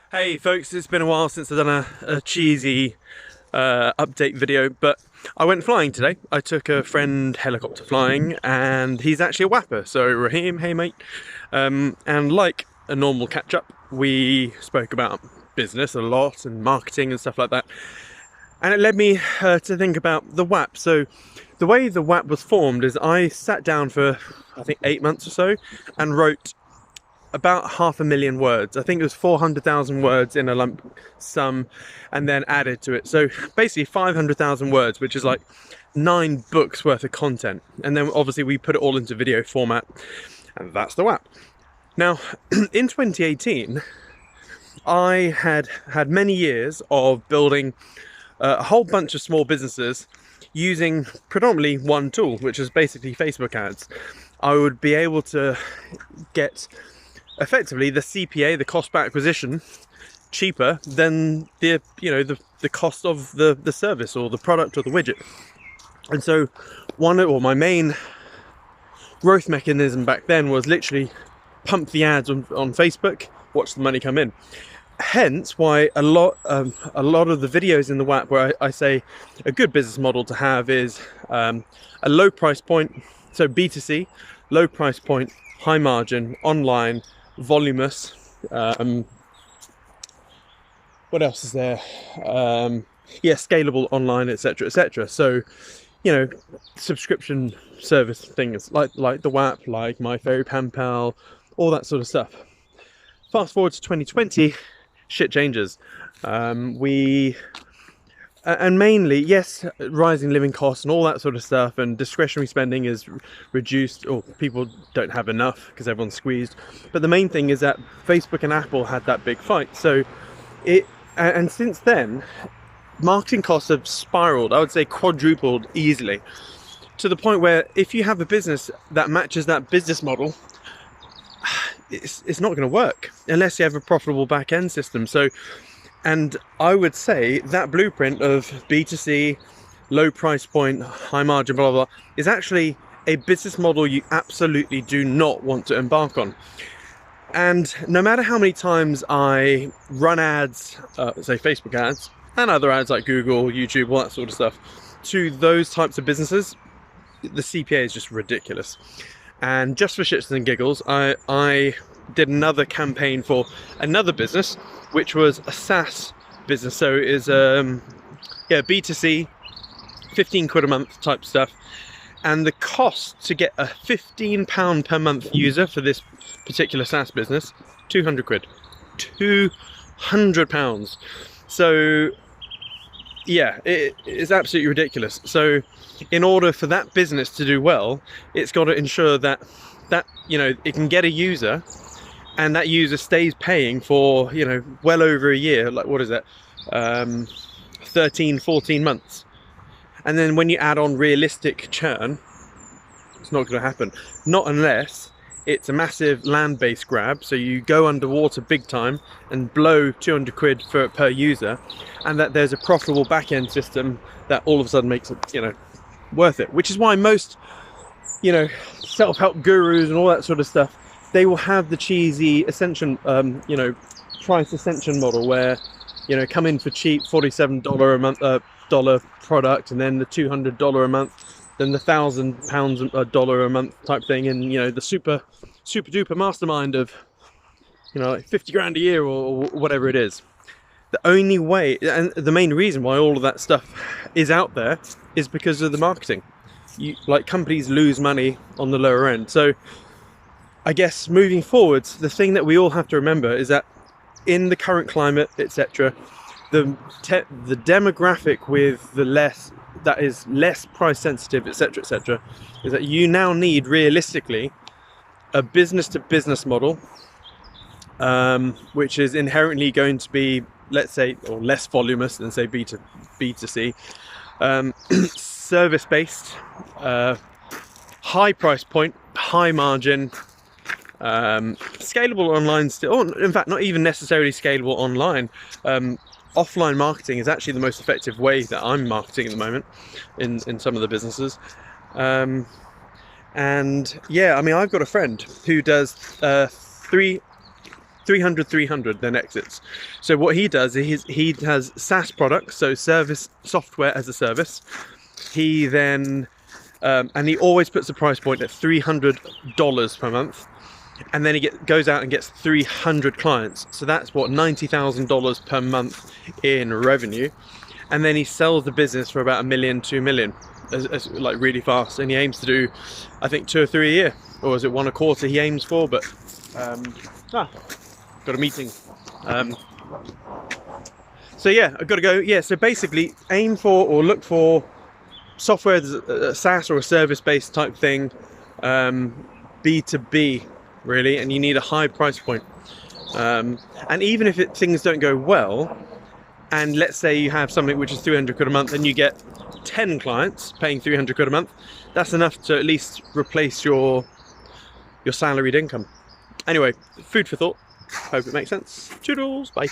Hey folks, it's been a while since I've done a cheesy update video, but I went flying today. I took a friend helicopter flying, and he's actually a whapper. So Raheem, hey mate. And like a normal catch-up, we spoke about business a lot and marketing and stuff like that. And it led me to think about the WAP. So the way the WAP was formed is I sat down for, I think, 8 months or so and wrote about 500,000 words. I think it was 400,000 words in a lump sum and then added to it. So basically 500,000 words, which is like 9 books worth of content. And then obviously we put it all into video format, and that's the WAP. Now, in 2018, I had many years of building a whole bunch of small businesses using predominantly one tool, which is basically Facebook ads. I would be able to get effectively the CPA, the cost per acquisition, cheaper than the cost of the service or the product or the widget. And so my main growth mechanism back then was literally pump the ads on Facebook, watch the money come in. Hence why a lot of the videos in the WAP where I say a good business model to have is a low price point, so B2C, low price point, high margin, online, voluminous. What else is there? Scalable, online, etc. So, subscription service things like the WAP, like My Fairy Pen Pal, all that sort of stuff. Fast forward to 2020, shit changes. And mainly, yes, rising living costs and all that sort of stuff, and discretionary spending is reduced, or people don't have enough because everyone's squeezed. But the main thing is that Facebook and Apple had that big fight. So and since then, marketing costs have spiraled, I would say quadrupled easily, to the point where if you have a business that matches that business model, it's not going to work unless you have a profitable back end system. So, and I would say that blueprint of B2C, low price point, high margin, blah, blah, blah, is actually a business model you absolutely do not want to embark on. And no matter how many times I run ads, say Facebook ads, and other ads like Google, YouTube, all that sort of stuff, to those types of businesses, the CPA is just ridiculous. And just for shits and giggles, I did another campaign for another business, which was a SaaS business. So it is B2C, 15 quid a month type stuff. And the cost to get a £15 per month user for this particular SaaS business, 200 quid. £200. So yeah, it is absolutely ridiculous. So in order for that business to do well, it's got to ensure that it can get a user, and that user stays paying for well over a year. Like, what is that, 13-14 months. And then when you add on realistic churn, it's not going to happen, not unless it's a massive land-based grab. So you go underwater big time and blow 200 quid per user, and that there's a profitable back-end system that all of a sudden makes it worth it. Which is why most self-help gurus and all that sort of stuff, they will have the cheesy ascension price ascension model where come in for cheap $47 a month dollar product, and then the $200 a month, then the £1,000 a dollar a month type thing, and the super duper mastermind of like 50 grand a year or whatever it is. The only way, and the main reason why all of that stuff is out there, is because of the marketing. Companies lose money on the lower end. So I guess moving forwards, the thing that we all have to remember is that in the current climate, etc., the demographic with the less price sensitive, etc., is that you now need realistically a business to business model, which is inherently going to be, let's say, or less voluminous than say B2C, service based, high price point, high margin, scalable online still, or in fact not even necessarily scalable online. Offline marketing is actually the most effective way that I'm marketing at the moment in some of the businesses. And yeah, I mean, I've got a friend who does 3 300, 300, then exits. So what he does is he has SaaS products, so service software as a service. He then and he always puts the price point at $300 per month, and then he goes out and gets 300 clients. So that's what, $90,000 per month in revenue, and then he sells the business for about $1 million, 2 million, like really fast. And he aims to do, I think, 2 or 3 a year, or is it 1 a quarter he aims for? But got a meeting. So yeah, I've got to go. Yeah, so basically aim for or look for software as a SaaS or a service-based type thing, B2B really, and you need a high price point. And even if things don't go well, and let's say you have something which is 300 quid a month and you get 10 clients paying 300 quid a month, that's enough to at least replace your salaried income. Anyway, food for thought. Hope it makes sense. Toodles, bye.